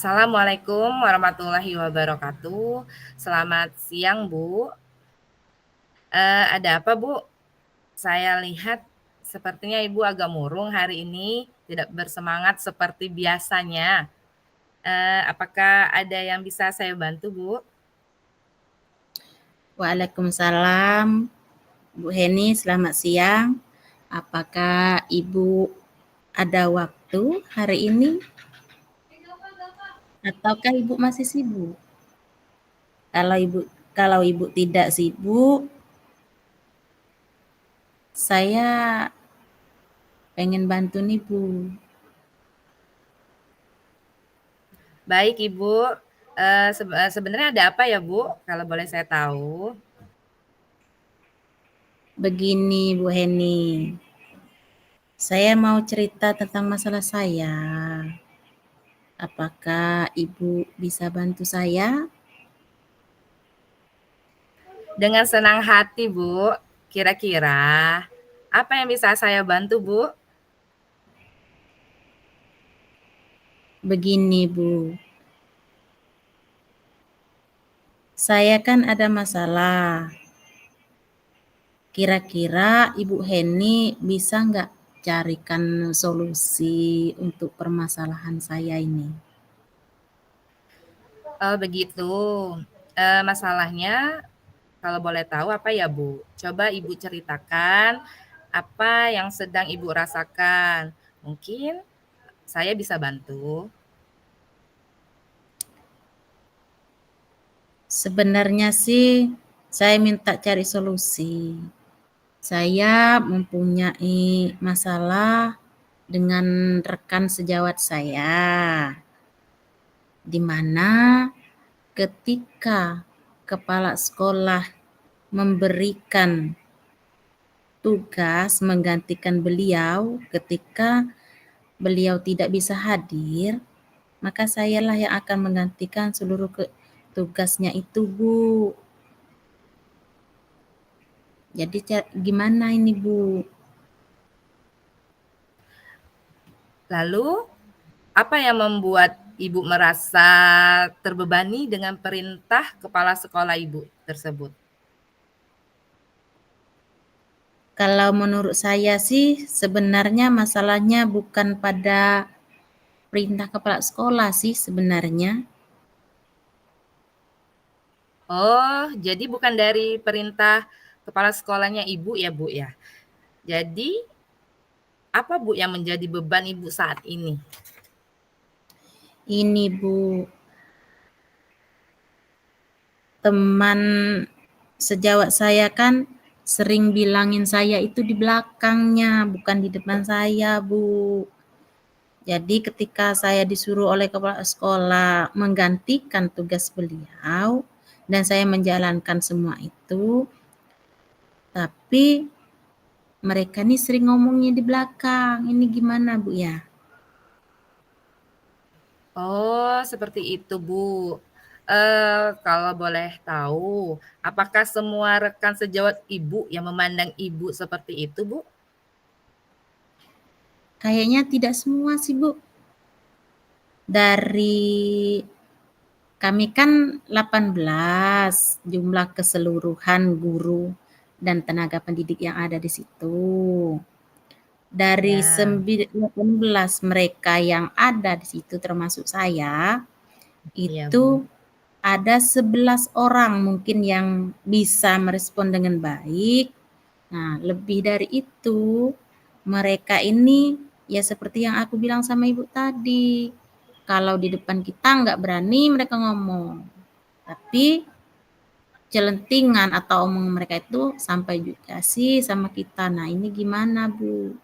Assalamualaikum warahmatullahi wabarakatuh. Selamat siang, Bu. Ada apa, Bu? Saya lihat sepertinya Ibu agak murung hari ini, tidak bersemangat seperti biasanya. Apakah ada yang bisa saya bantu, Bu? Waalaikumsalam, Bu Heni, selamat siang. Apakah Ibu ada waktu hari ini? Ataukah Ibu masih sibuk? Kalau Ibu tidak sibuk, saya pengen bantu nih, Bu. Baik, Ibu. Sebenarnya ada apa ya, Bu? Kalau boleh saya tahu. Begini, Bu Heni. Saya mau cerita tentang masalah saya. Apakah Ibu bisa bantu saya? Dengan senang hati, Bu. Kira-kira apa yang bisa saya bantu, Bu? Begini, Bu. Saya kan ada masalah. Kira-kira Ibu Heni bisa nggak carikan solusi untuk permasalahan saya ini? Oh, begitu. Masalahnya kalau boleh tahu apa ya, Bu? Coba Ibu ceritakan apa yang sedang Ibu rasakan. Mungkin saya bisa bantu. Sebenarnya sih saya minta cari solusi. Saya mempunyai masalah dengan rekan sejawat saya, di mana ketika kepala sekolah memberikan tugas menggantikan beliau ketika beliau tidak bisa hadir, maka sayalah yang akan menggantikan seluruh tugasnya itu, Bu. Jadi gimana ini, Bu? Lalu, apa yang membuat Ibu merasa terbebani dengan perintah kepala sekolah Ibu tersebut? Kalau menurut saya sih sebenarnya masalahnya bukan pada perintah kepala sekolah sih sebenarnya. Oh, jadi bukan dari perintah kepala sekolahnya Ibu ya, Bu ya? Jadi, apa Bu yang menjadi beban Ibu saat ini? Ini, Bu, teman sejawat saya kan sering bilangin saya itu di belakangnya, bukan di depan saya, Bu. Jadi ketika saya disuruh oleh kepala sekolah menggantikan tugas beliau dan saya menjalankan semua itu, tapi mereka nih sering ngomongnya di belakang. Ini gimana, Bu ya? Oh, seperti itu, Bu. Kalau boleh tahu, apakah semua rekan sejawat Ibu yang memandang Ibu seperti itu, Bu? Kayaknya tidak semua sih, Bu. Dari kami kan 18 jumlah keseluruhan guru dan tenaga pendidik yang ada di situ. Dari Ya, 18 mereka yang ada di situ termasuk saya, iya, Bu. itu ada 11 orang mungkin yang bisa merespon dengan baik. Nah, lebih dari itu, mereka ini ya seperti yang aku bilang sama Ibu tadi, kalau di depan kita nggak berani mereka ngomong. Tapi celentingan atau omongan mereka itu sampai juga sih sama kita. Nah, ini gimana, Bu?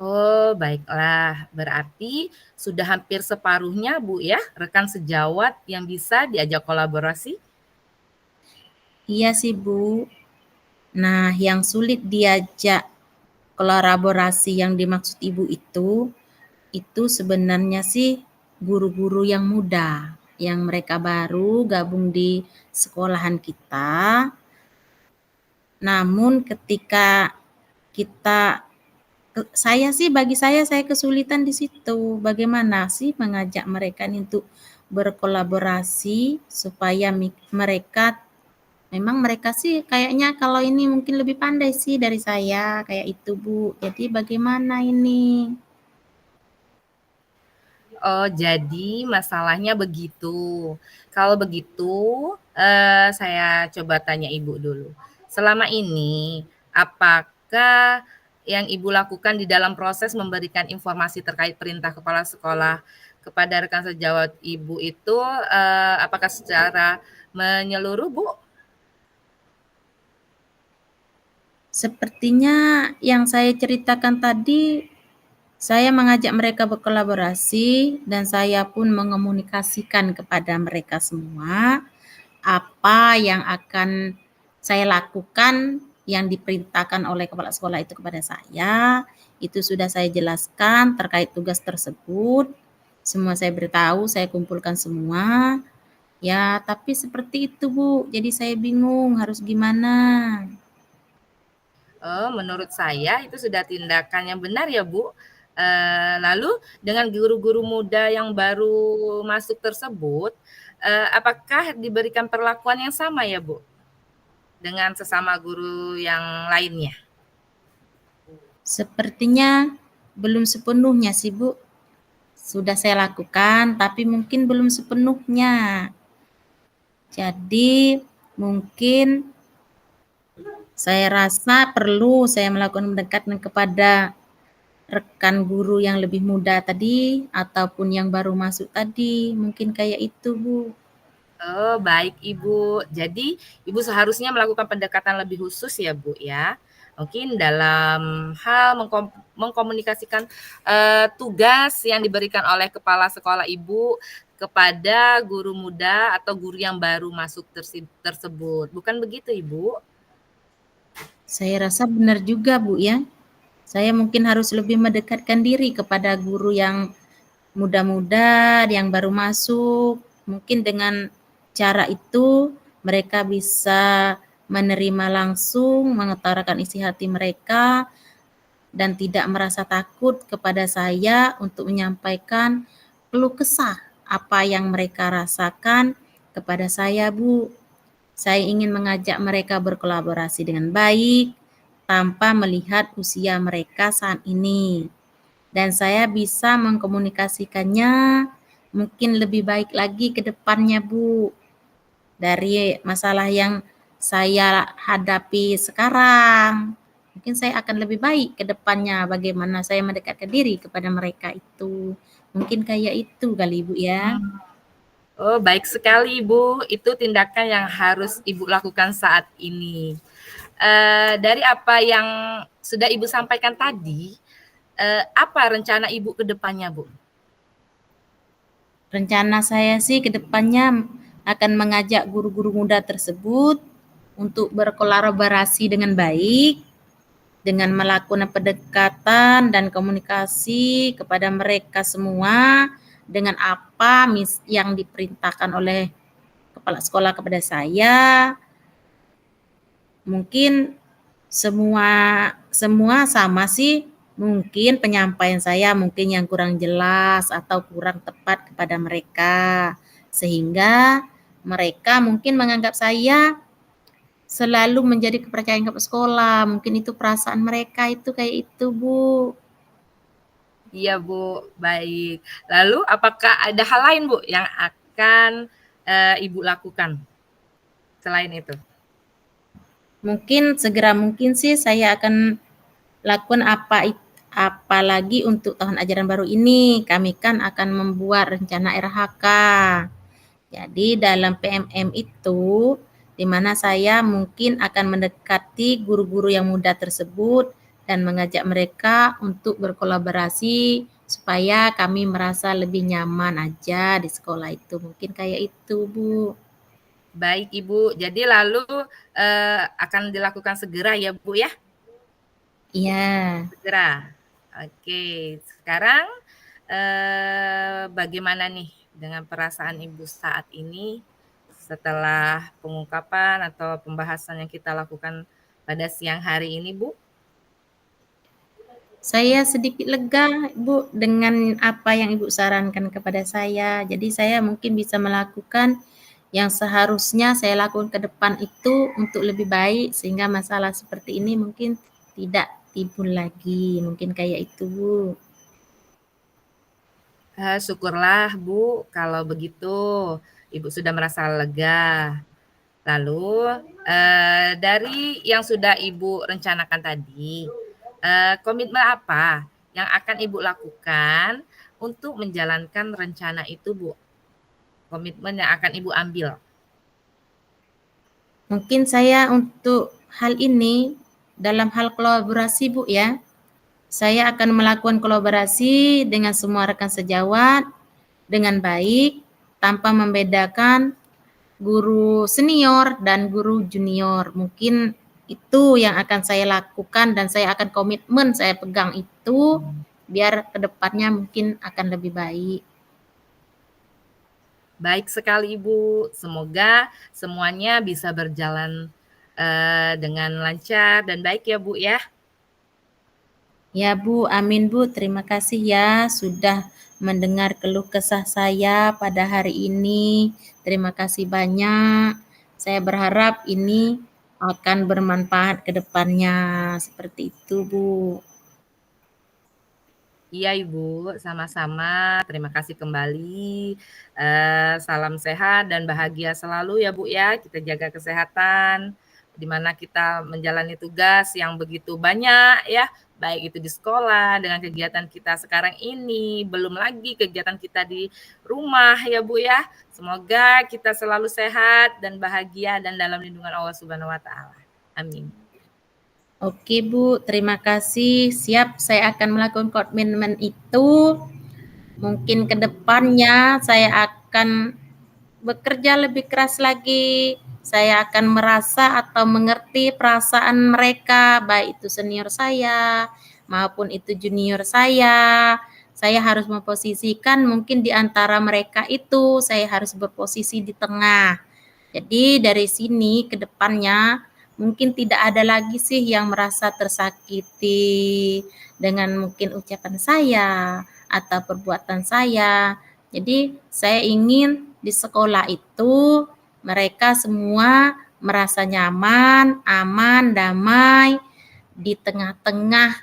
Oh, baiklah. Berarti sudah hampir separuhnya, Bu ya, rekan sejawat yang bisa diajak kolaborasi? Iya sih, Bu. Nah, yang sulit diajak kolaborasi yang dimaksud Ibu itu sebenarnya sih guru-guru yang muda, yang mereka baru gabung di sekolahan kita. Namun ketika kita bagi saya kesulitan di situ. Bagaimana sih mengajak mereka ini untuk berkolaborasi supaya mereka memang mereka sih kayaknya kalau ini mungkin lebih pandai sih dari saya, kayak itu, Bu. Jadi bagaimana ini? Oh, jadi masalahnya begitu. Kalau begitu, saya coba tanya Ibu dulu. Selama ini, apakah yang Ibu lakukan di dalam proses memberikan informasi terkait perintah kepala sekolah kepada rekan sejawat Ibu itu, apakah secara menyeluruh, Bu? Sepertinya yang saya ceritakan tadi, saya mengajak mereka berkolaborasi dan saya pun mengomunikasikan kepada mereka semua apa yang akan saya lakukan yang diperintahkan oleh kepala sekolah itu kepada saya. Itu sudah saya jelaskan terkait tugas tersebut. Semua saya beritahu, saya kumpulkan semua. Ya, tapi seperti itu, Bu. Jadi saya bingung harus gimana. Menurut saya itu sudah tindakan yang benar ya, Bu. Lalu dengan guru-guru muda yang baru masuk tersebut, apakah diberikan perlakuan yang sama ya, Bu, dengan sesama guru yang lainnya? Sepertinya belum sepenuhnya sih, Bu. Sudah saya lakukan, tapi mungkin belum sepenuhnya. Jadi mungkin saya rasa perlu saya melakukan pendekatan kepada rekan guru yang lebih muda tadi ataupun yang baru masuk tadi, mungkin kayak itu, Bu. Oh, baik Ibu. Jadi Ibu seharusnya melakukan pendekatan lebih khusus ya, Bu, ya. Mungkin dalam hal mengkomunikasikan, tugas yang diberikan oleh kepala sekolah Ibu kepada guru muda atau guru yang baru masuk tersebut. Bukan begitu, Ibu? Saya rasa benar juga, Bu, ya. Saya mungkin harus lebih mendekatkan diri kepada guru yang muda-muda, yang baru masuk. Mungkin dengan cara itu mereka bisa menerima langsung, mengutarakan isi hati mereka, dan tidak merasa takut kepada saya untuk menyampaikan keluh kesah apa yang mereka rasakan kepada saya, Bu. Saya ingin mengajak mereka berkolaborasi dengan baik tanpa melihat usia mereka saat ini. Dan saya bisa mengkomunikasikannya mungkin lebih baik lagi ke depannya, Bu. Dari masalah yang saya hadapi sekarang. Mungkin saya akan lebih baik ke depannya bagaimana saya mendekatkan diri kepada mereka itu. Mungkin kayak itu kali, Bu, ya. Oh, baik sekali, Ibu. Itu tindakan yang harus Ibu lakukan saat ini. Dari apa yang sudah Ibu sampaikan tadi, apa rencana Ibu ke depannya, Bu? Rencana saya sih ke depannya akan mengajak guru-guru muda tersebut untuk berkolaborasi dengan baik, dengan melakukan pendekatan dan komunikasi kepada mereka semua dengan apa yang diperintahkan oleh kepala sekolah kepada saya. Mungkin semua semua sama sih, mungkin penyampaian saya mungkin yang kurang jelas atau kurang tepat kepada mereka, sehingga mereka mungkin menganggap saya selalu menjadi kepercayaan kepala sekolah, mungkin itu perasaan mereka itu kayak itu, Bu. Iya, Bu, baik. Lalu apakah ada hal lain, Bu, yang akan, Ibu lakukan selain itu? Mungkin segera mungkin sih saya akan lakukan apa lagi untuk tahun ajaran baru ini. Kami kan akan membuat rencana RHK. Jadi dalam PMM itu, di mana saya mungkin akan mendekati guru-guru yang muda tersebut dan mengajak mereka untuk berkolaborasi supaya kami merasa lebih nyaman aja di sekolah itu. Mungkin kayak itu, Bu. Baik, Ibu. Jadi lalu, akan dilakukan segera ya, Bu, ya? Iya. Segera. Oke, sekarang, bagaimana nih dengan perasaan Ibu saat ini setelah pengungkapan atau pembahasan yang kita lakukan pada siang hari ini, Bu? Saya sedikit lega, Ibu, dengan apa yang Ibu sarankan kepada saya. Jadi saya mungkin bisa melakukan yang seharusnya saya lakukan ke depan itu untuk lebih baik, sehingga masalah seperti ini mungkin tidak timbul lagi. Mungkin kayak itu, Bu. Syukurlah Bu kalau begitu, Ibu sudah merasa lega. Lalu, dari yang sudah Ibu rencanakan tadi, komitmen apa yang akan Ibu lakukan untuk menjalankan rencana itu, Bu? Komitmen yang akan Ibu ambil? Mungkin saya untuk hal ini, dalam hal kolaborasi, Bu, ya, saya akan melakukan kolaborasi dengan semua rekan sejawat dengan baik, tanpa membedakan guru senior dan guru junior. Mungkin itu yang akan saya lakukan dan saya akan komitmen saya pegang itu, biar kedepannya mungkin akan lebih baik. Baik sekali Ibu, semoga semuanya bisa berjalan dengan lancar dan baik ya Bu ya. Ya Bu, amin Bu. Terima kasih ya sudah mendengar keluh kesah saya pada hari ini. Terima kasih banyak. Saya berharap ini akan bermanfaat ke depannya. Seperti itu Bu. Iya Ibu, sama-sama. Terima kasih kembali. Salam sehat dan bahagia selalu ya Bu ya. Kita jaga kesehatan, di mana kita menjalani tugas yang begitu banyak ya, baik itu di sekolah dengan kegiatan kita sekarang ini, belum lagi kegiatan kita di rumah ya Bu ya. Semoga kita selalu sehat dan bahagia dan dalam lindungan Allah Subhanahu wa taala. Amin. Oke Bu, terima kasih. Siap, saya akan melakukan komitmen itu. Mungkin ke depannya saya akan bekerja lebih keras lagi. Saya akan merasa atau mengerti perasaan mereka, baik itu senior saya maupun itu junior saya. Saya harus memposisikan mungkin di antara mereka itu, saya harus berposisi di tengah. Jadi dari sini ke depannya mungkin tidak ada lagi sih yang merasa tersakiti dengan mungkin ucapan saya atau perbuatan saya. Jadi saya ingin di sekolah itu mereka semua merasa nyaman, aman, damai di tengah-tengah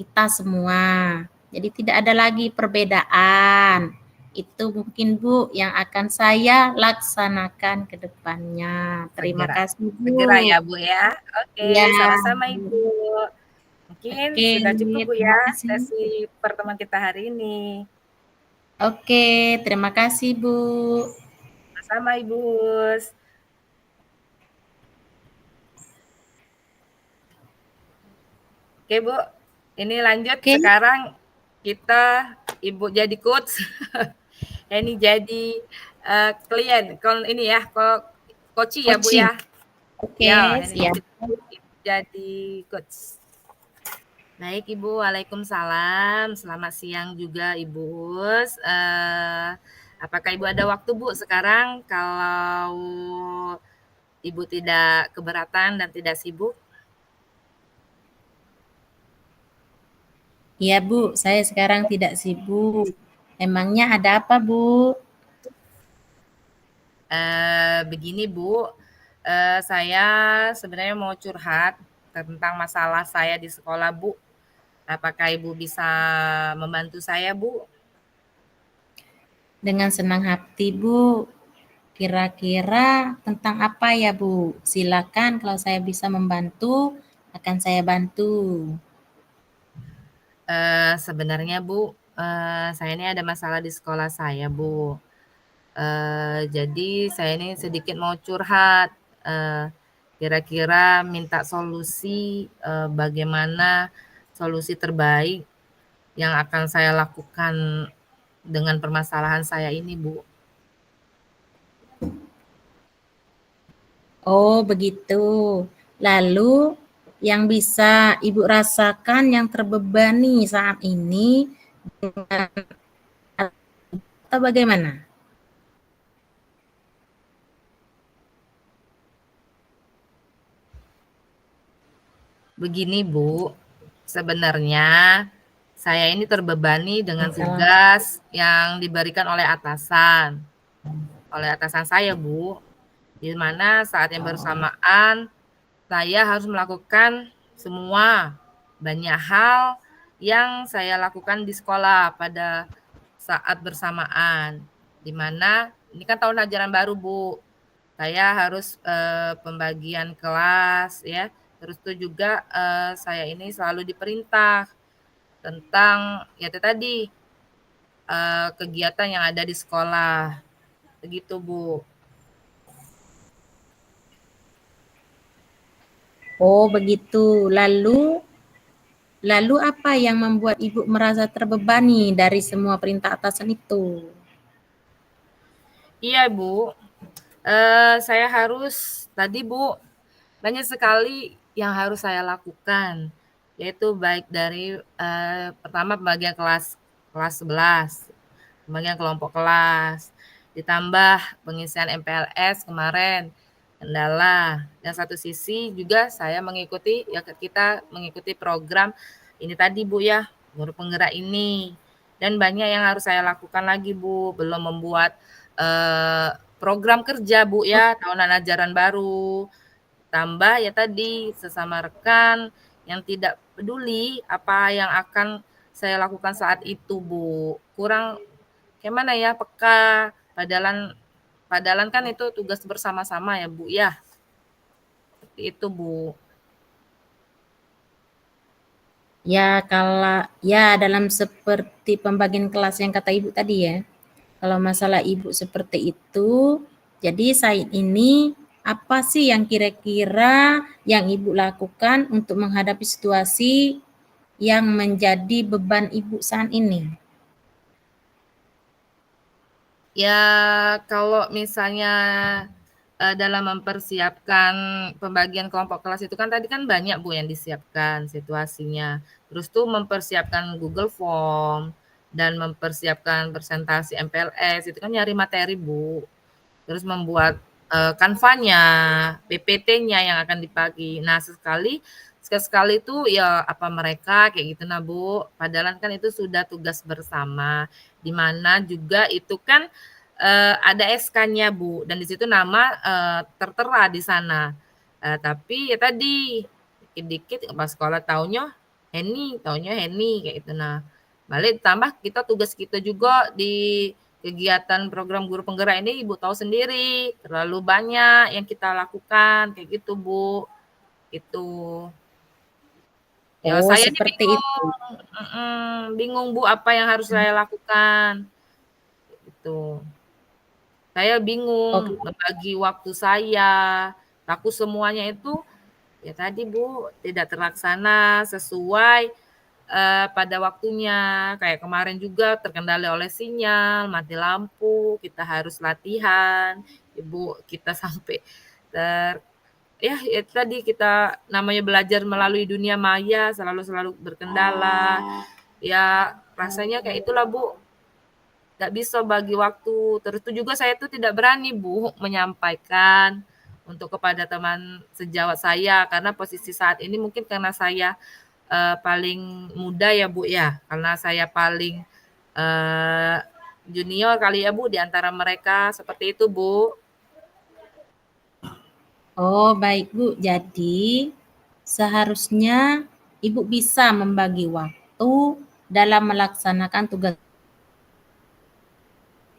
kita semua. Jadi tidak ada lagi perbedaan. Itu mungkin Bu yang akan saya laksanakan ke depannya. Terima Segera. kasih Segera Bu. ya Bu ya. Iya. Oke, sama-sama Ibu. Mungkin Oke, sudah cukup Bu terima ya kasih. sesi pertemuan kita hari ini. Oke, terima kasih Bu. Sama-sama Ibu. Oke Bu, ini lanjut Oke, sekarang kita Ibu jadi coach, ini jadi klien, kalau ini ya, coach ya Bu coaching. ya. Oke, Ya, ini siap. jadi coach. Baik Ibu, waalaikumsalam. Selamat siang juga Ibu. Apakah Ibu ada waktu Bu sekarang kalau Ibu tidak keberatan dan tidak sibuk? Iya Bu, saya sekarang tidak sibuk. Emangnya ada apa Bu? Begini Bu, saya sebenarnya mau curhat tentang masalah saya di sekolah Bu. Apakah Ibu bisa membantu saya Bu? Dengan senang hati Bu. Kira-kira tentang apa ya Bu? Silakan kalau saya bisa membantu, akan saya bantu. Sebenarnya Bu, saya ini ada masalah di sekolah saya Bu. Jadi saya ini sedikit mau curhat, kira-kira minta solusi, bagaimana solusi terbaik yang akan saya lakukan dengan permasalahan saya ini, Bu. Oh, begitu. Lalu yang bisa Ibu rasakan yang terbebani saat ini atau bagaimana? Begini, Bu, sebenarnya saya ini terbebani dengan Masalah. tugas yang diberikan oleh atasan saya, Bu. Di mana saat yang bersamaan saya harus melakukan semua banyak hal yang saya lakukan di sekolah pada saat bersamaan. Di mana ini kan tahun ajaran baru, Bu. Saya harus pembagian kelas ya. Terus itu juga saya ini selalu diperintah tentang ya itu tadi kegiatan yang ada di sekolah. Begitu, Bu. Oh, begitu. Lalu apa yang membuat Ibu merasa terbebani dari semua perintah atasan itu? Iya, Bu. Saya harus tadi, Bu, banyak sekali yang harus saya lakukan, yaitu baik dari pertama pembagian kelas 11, pembagian kelompok kelas, ditambah pengisian MPLS kemarin, kendala. Dan satu sisi juga saya mengikuti ya kita mengikuti program ini tadi, Bu, ya, guru penggerak ini. Dan banyak yang harus saya lakukan lagi, Bu, belum membuat program kerja, Bu, ya, tahunan ajaran baru. Tambah ya tadi sesama rekan yang tidak peduli apa yang akan saya lakukan saat itu, Bu. Kurang gimana ya, peka. Padahal kan itu tugas bersama-sama ya, Bu, ya. Seperti itu, Bu. Ya, dalam seperti pembagian kelas yang kata Ibu tadi ya. Kalau masalah Ibu seperti itu, jadi saat ini apa sih yang kira-kira yang Ibu lakukan untuk menghadapi situasi yang menjadi beban Ibu saat ini? Ya, kalau misalnya dalam mempersiapkan pembagian kelompok kelas itu kan tadi kan banyak, Bu, yang disiapkan situasinya. Terus tuh mempersiapkan Google Form dan mempersiapkan presentasi MPLS itu kan nyari materi, Bu. Terus membuat kanvanya, PPT-nya yang akan dibagi. Nah, sekali itu ya apa mereka kayak gitu nah, Bu. Padahal kan itu sudah tugas bersama, di mana juga itu kan ada SK-nya, Bu, dan di situ nama tertera di sana. Tapi ya tadi dikit-dikit pas sekolah taunya Heni kayak gitu. Nah, balik tambah kita tugas kita juga di kegiatan program guru penggerak ini Ibu tahu sendiri, terlalu banyak yang kita lakukan kayak gitu, Bu. Itu. Ya Oh, saya nih seperti itu. bingung Bu apa yang harus saya lakukan. Gitu. Saya bingung Oke. membagi waktu saya. Takut semuanya itu ya tadi Bu tidak terlaksana sesuai pada waktunya. Kayak kemarin juga terkendala oleh sinyal, mati lampu, kita harus latihan. Ibu kita sampai ter ya itu tadi kita namanya belajar melalui dunia maya selalu berkendala. Ya rasanya kayak itulah Bu. Nggak bisa bagi waktu. Terus itu juga saya tuh tidak berani, Bu, menyampaikan untuk kepada teman sejawat saya karena posisi saat ini mungkin karena saya paling muda ya, Bu, ya. Karena saya paling eh, junior kali ya, Bu, di antara mereka. Seperti itu, Bu. Oh, baik Bu. Jadi, seharusnya Ibu bisa membagi waktu dalam melaksanakan tugas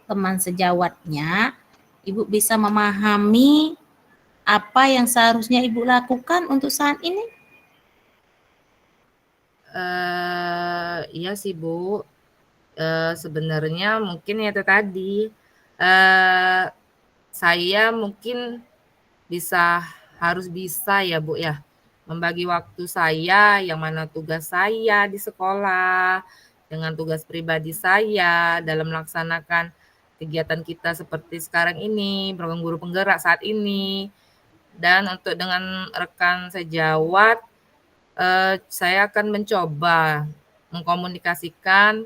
teman sejawatnya. Ibu bisa memahami apa yang seharusnya Ibu lakukan untuk saat ini. Iya sih, Bu. Sebenarnya mungkin ya itu tadi, saya mungkin harus bisa ya, Bu, ya, membagi waktu saya, yang mana tugas saya di sekolah, dengan tugas pribadi saya dalam melaksanakan kegiatan kita seperti sekarang ini, program guru penggerak saat ini. Dan untuk dengan rekan sejawat, saya akan mencoba mengkomunikasikan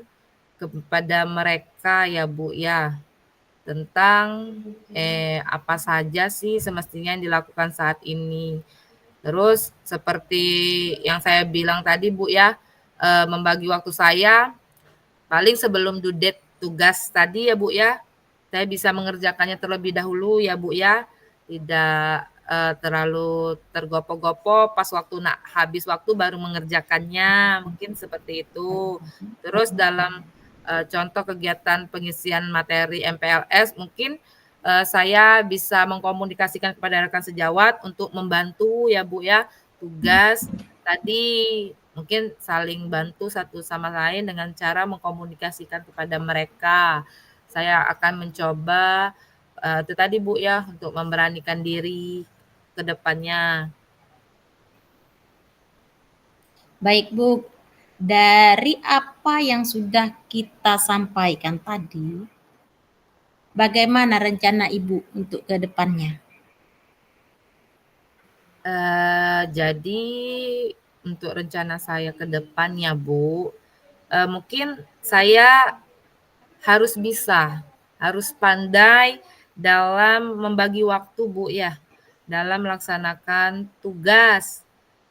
kepada mereka ya, Bu, ya, tentang apa saja sih semestinya yang dilakukan saat ini. Terus seperti yang saya bilang tadi Bu ya, membagi waktu saya paling sebelum due date tugas tadi ya Bu ya, saya bisa mengerjakannya terlebih dahulu ya Bu ya, tidak terlalu tergopoh-gopoh pas waktu habis waktu baru mengerjakannya, mungkin seperti itu. Terus dalam contoh kegiatan pengisian materi MPLS mungkin saya bisa mengkomunikasikan kepada rekan sejawat untuk membantu ya Bu ya, tugas tadi mungkin saling bantu satu sama lain dengan cara mengkomunikasikan kepada mereka. Saya akan mencoba, itu tadi Bu ya, untuk memberanikan diri ke depannya. Baik Bu, dari apa yang sudah kita sampaikan tadi, bagaimana rencana Ibu untuk ke depannya? Jadi untuk rencana saya ke depannya Bu, mungkin saya harus pandai dalam membagi waktu Bu ya, dalam melaksanakan tugas,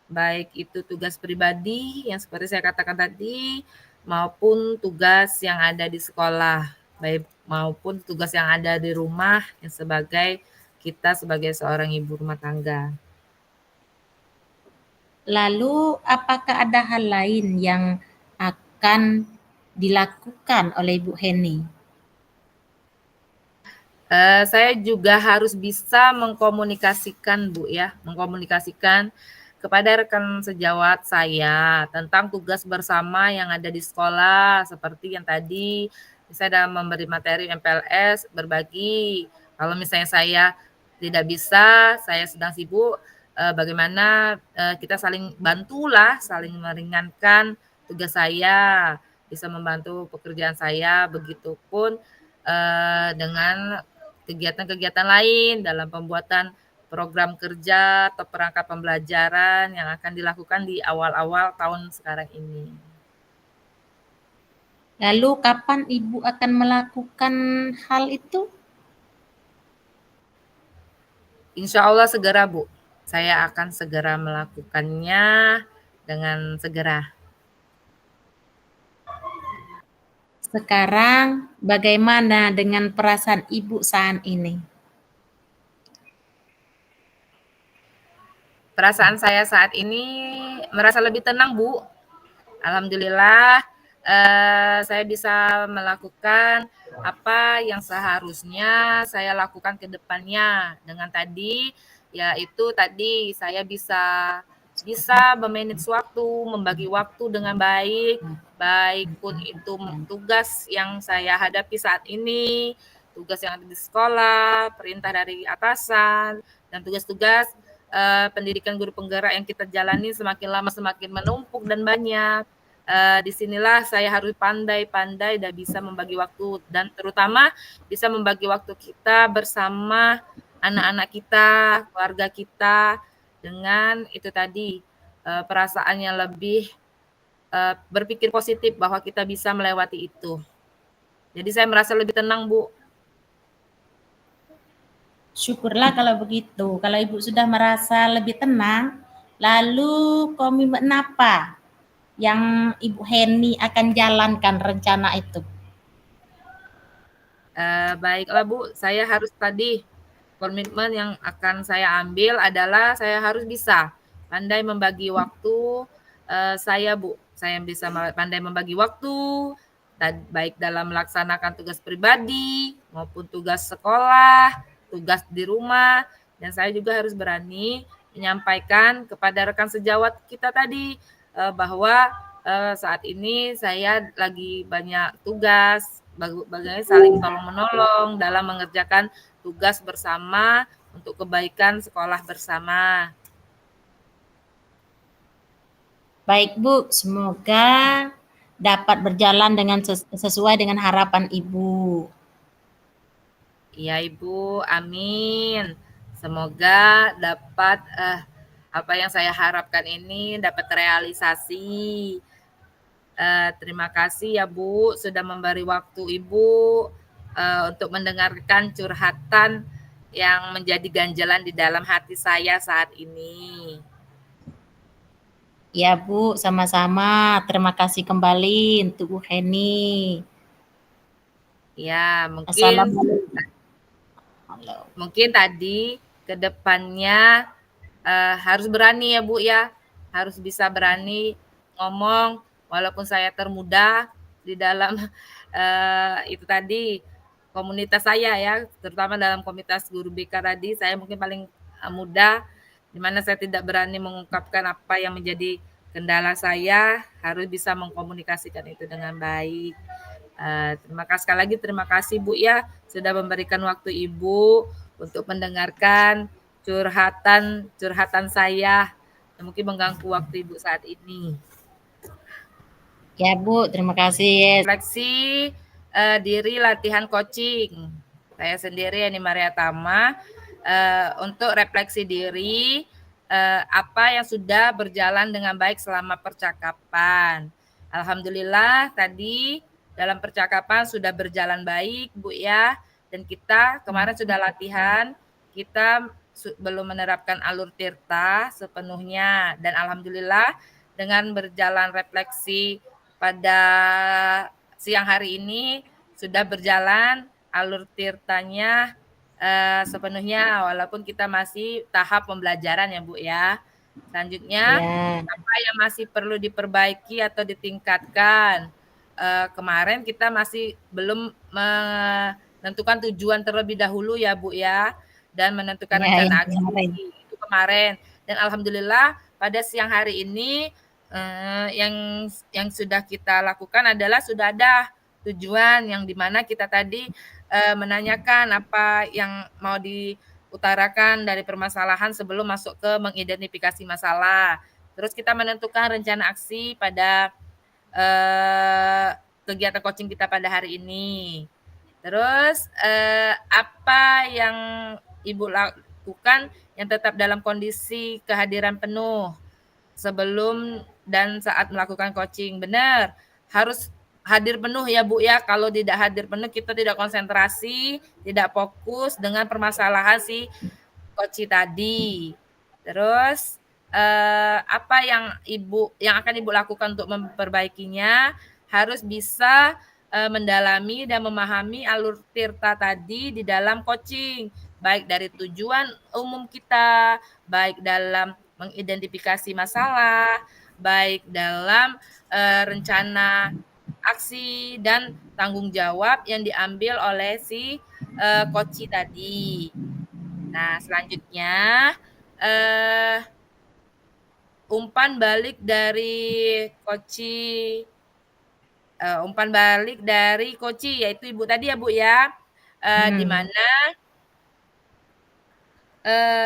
baik itu tugas pribadi yang seperti saya katakan tadi, maupun tugas yang ada di sekolah, baik maupun tugas yang ada di rumah yang kita sebagai seorang ibu rumah tangga. Lalu apakah ada hal lain yang akan dilakukan oleh Ibu Heni? Saya juga harus bisa mengkomunikasikan Bu ya, mengkomunikasikan kepada rekan sejawat saya tentang tugas bersama yang ada di sekolah, seperti yang tadi saya dalam memberi materi MPLS berbagi. Kalau misalnya saya tidak bisa, saya sedang sibuk, bagaimana kita saling bantulah, saling meringankan tugas saya, bisa membantu pekerjaan saya, begitupun dengan kegiatan-kegiatan lain dalam pembuatan program kerja atau perangkat pembelajaran yang akan dilakukan di awal-awal tahun sekarang ini. Lalu kapan Ibu akan melakukan hal itu? Insya Allah segera Bu, saya akan segera melakukannya dengan segera. Sekarang bagaimana dengan perasaan Ibu saat ini? Perasaan saya saat ini merasa lebih tenang Bu. Alhamdulillah saya bisa melakukan apa yang seharusnya saya lakukan ke depannya dengan tadi, yaitu tadi saya bisa memanage waktu, membagi waktu dengan baik, baik pun itu tugas yang saya hadapi saat ini, tugas yang ada di sekolah, perintah dari atasan, dan tugas-tugas pendidikan guru penggerak yang kita jalani semakin lama semakin menumpuk dan banyak. Disinilah saya harus pandai-pandai dan bisa membagi waktu, dan terutama bisa membagi waktu kita bersama anak-anak kita, keluarga kita, dengan itu tadi perasaan yang lebih berpikir positif bahwa kita bisa melewati itu. Jadi saya merasa lebih tenang Bu. Syukurlah kalau begitu. Kalau Ibu sudah merasa lebih tenang, lalu komitmen apa yang Ibu Heni akan jalankan rencana itu? Baiklah Bu, saya harus tadi komitmen yang akan saya ambil adalah saya harus bisa pandai membagi waktu saya Bu. Saya bisa pandai membagi waktu, baik dalam melaksanakan tugas pribadi maupun tugas sekolah, tugas di rumah, dan saya juga harus berani menyampaikan kepada rekan sejawat kita tadi bahwa saat ini saya lagi banyak tugas, bagaimana saling tolong-menolong dalam mengerjakan tugas bersama untuk kebaikan sekolah bersama. Baik Bu, semoga dapat berjalan dengan sesuai dengan harapan Ibu. Iya Ibu, amin. Semoga dapat apa yang saya harapkan ini dapat terrealisasi. Terima kasih ya Bu sudah memberi waktu Ibu untuk mendengarkan curhatan yang menjadi ganjalan di dalam hati saya saat ini. Ya Bu, sama-sama. Terima kasih kembali untuk Bu Heni. Ya, mungkin Assalamualaikum. Halo. mungkin tadi ke depannya harus berani ya Bu ya, harus bisa berani ngomong walaupun saya termuda di dalam itu tadi komunitas saya ya, terutama dalam komunitas guru BK tadi saya mungkin paling muda, di mana saya tidak berani mengungkapkan apa yang menjadi kendala saya, harus bisa mengkomunikasikan itu dengan baik. Terima kasih sekali lagi, terima kasih Bu ya sudah memberikan waktu Ibu untuk mendengarkan curhatan saya yang mungkin mengganggu waktu Ibu saat ini. Ya Bu, terima kasih. Refleksi diri latihan coaching. Saya sendiri Eni Maria Tama untuk refleksi diri apa yang sudah berjalan dengan baik selama percakapan. Alhamdulillah tadi dalam percakapan sudah berjalan baik Bu ya, dan kita kemarin sudah latihan, kita belum menerapkan alur tirta sepenuhnya, dan alhamdulillah dengan berjalan refleksi pada siang hari ini sudah berjalan alur tirtanya sepenuhnya, walaupun kita masih tahap pembelajaran ya Bu ya. Selanjutnya Ya. apa yang masih perlu diperbaiki atau ditingkatkan. Kemarin kita masih belum menentukan tujuan terlebih dahulu ya Bu ya, dan menentukan Ya, yang rencana aksi kemarin. itu kemarin. Dan alhamdulillah pada siang hari ini yang sudah kita lakukan adalah sudah ada tujuan yang dimana kita tadi menanyakan apa yang mau diutarakan dari permasalahan sebelum masuk ke mengidentifikasi masalah. Terus kita menentukan rencana aksi pada kegiatan coaching kita pada hari ini. Terus apa yang Ibu lakukan yang tetap dalam kondisi kehadiran penuh sebelum dan saat melakukan coaching. Benar, harus hadir penuh ya Bu ya. Kalau tidak hadir penuh kita tidak konsentrasi, tidak fokus dengan permasalahan si coaching tadi. Terus apa yang akan Ibu lakukan untuk memperbaikinya, harus bisa mendalami dan memahami alur tirta tadi di dalam coaching, baik dari tujuan umum kita, baik dalam mengidentifikasi masalah, baik dalam rencana aksi dan tanggung jawab yang diambil oleh si coach tadi. Nah, selanjutnya umpan balik dari coach yaitu Ibu tadi ya Bu ya, di mana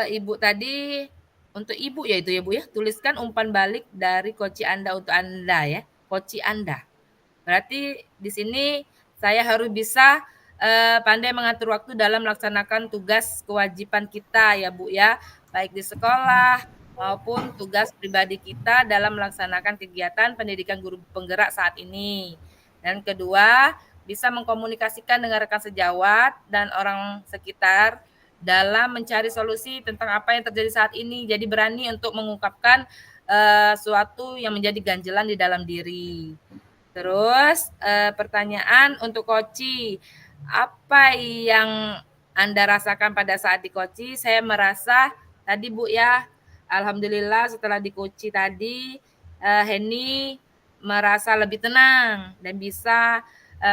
Ibu tadi untuk Ibu ya itu ya Bu ya, tuliskan umpan balik dari coach Anda untuk Anda ya, coach Anda. Berarti di sini saya harus bisa pandai mengatur waktu dalam melaksanakan tugas kewajiban kita ya Bu ya, baik di sekolah maupun tugas pribadi kita dalam melaksanakan kegiatan pendidikan guru penggerak saat ini. Dan kedua, bisa mengkomunikasikan dengan rekan sejawat dan orang sekitar dalam mencari solusi tentang apa yang terjadi saat ini. Jadi berani untuk mengungkapkan suatu yang menjadi ganjelan di dalam diri. Terus pertanyaan untuk Koci, apa yang Anda rasakan pada saat di Koci? Saya merasa tadi Bu ya, alhamdulillah setelah di Koci tadi Heni merasa lebih tenang dan bisa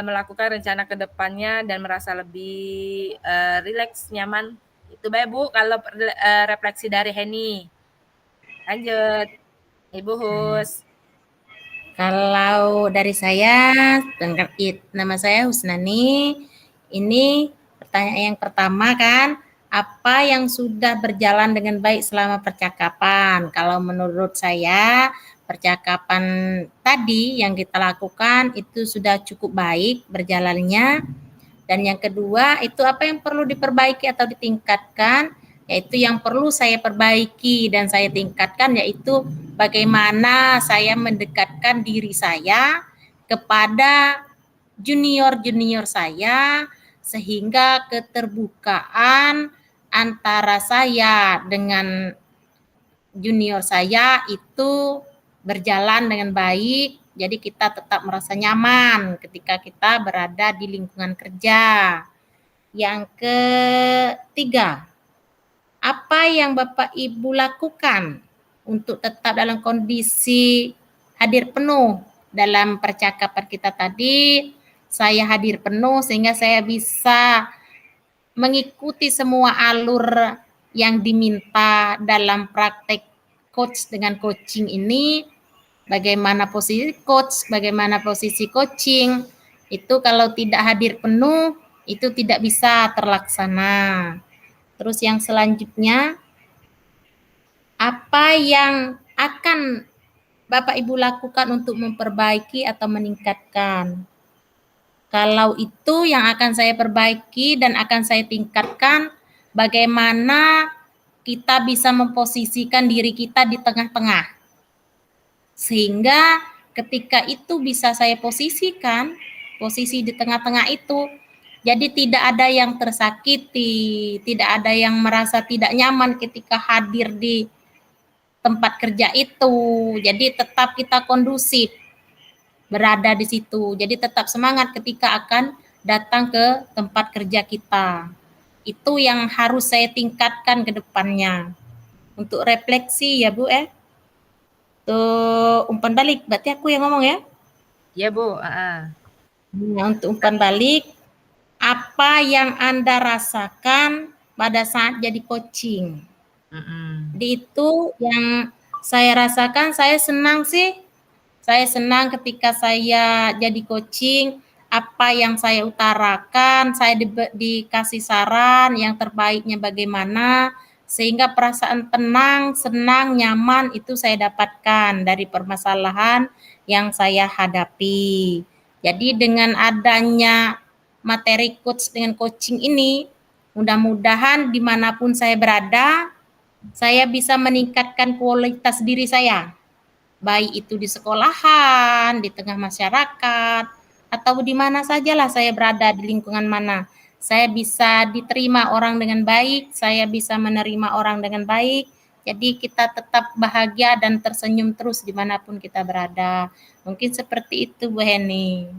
melakukan rencana ke depannya dan merasa lebih rileks, nyaman. Itu baik Bu kalau refleksi dari Heni. Lanjut, Ibu Hus. Kalau dari saya, nama saya Husnani. Ini pertanyaan yang pertama kan, apa yang sudah berjalan dengan baik selama percakapan? Kalau menurut saya, percakapan tadi yang kita lakukan itu sudah cukup baik berjalannya. Dan yang kedua, itu apa yang perlu diperbaiki atau ditingkatkan? Yaitu yang perlu saya perbaiki dan saya tingkatkan, yaitu bagaimana saya mendekatkan diri saya kepada junior-junior saya, sehingga keterbukaan antara saya dengan junior saya itu berjalan dengan baik, jadi kita tetap merasa nyaman ketika kita berada di lingkungan kerja. Yang ketiga, apa yang Bapak Ibu lakukan untuk tetap dalam kondisi hadir penuh dalam percakapan kita tadi? Saya hadir penuh sehingga saya bisa mengikuti semua alur yang diminta dalam praktek coach dengan coaching ini. Bagaimana posisi coach, bagaimana posisi coaching, itu kalau tidak hadir penuh, itu tidak bisa terlaksana. Terus yang selanjutnya, apa yang akan Bapak Ibu lakukan untuk memperbaiki atau meningkatkan? Kalau itu yang akan saya perbaiki dan akan saya tingkatkan, bagaimana kita bisa memposisikan diri kita di tengah-tengah. Sehingga ketika itu bisa saya posisikan, posisi di tengah-tengah itu, jadi tidak ada yang tersakiti, tidak ada yang merasa tidak nyaman ketika hadir di tempat kerja itu. Jadi tetap kita kondusif berada di situ. Jadi tetap semangat ketika akan datang ke tempat kerja kita. Itu yang harus saya tingkatkan ke depannya. Untuk refleksi ya Bu Tuh umpan balik, berarti aku yang ngomong ya? Iya Bu. Nah, untuk umpan balik, apa yang Anda rasakan pada saat jadi coaching? Jadi itu yang saya rasakan, saya senang sih. Saya senang ketika saya jadi coaching, apa yang saya utarakan, saya dikasih saran yang terbaiknya bagaimana, sehingga perasaan tenang, senang, nyaman itu saya dapatkan dari permasalahan yang saya hadapi. Jadi dengan adanya materi coach dengan coaching ini, mudah-mudahan dimanapun saya berada, saya bisa meningkatkan kualitas diri saya. Baik itu di sekolahan, di tengah masyarakat, atau di mana sajalah saya berada, di lingkungan mana. Saya bisa diterima orang dengan baik, saya bisa menerima orang dengan baik, jadi kita tetap bahagia dan tersenyum terus dimanapun kita berada. Mungkin seperti itu Bu Heni.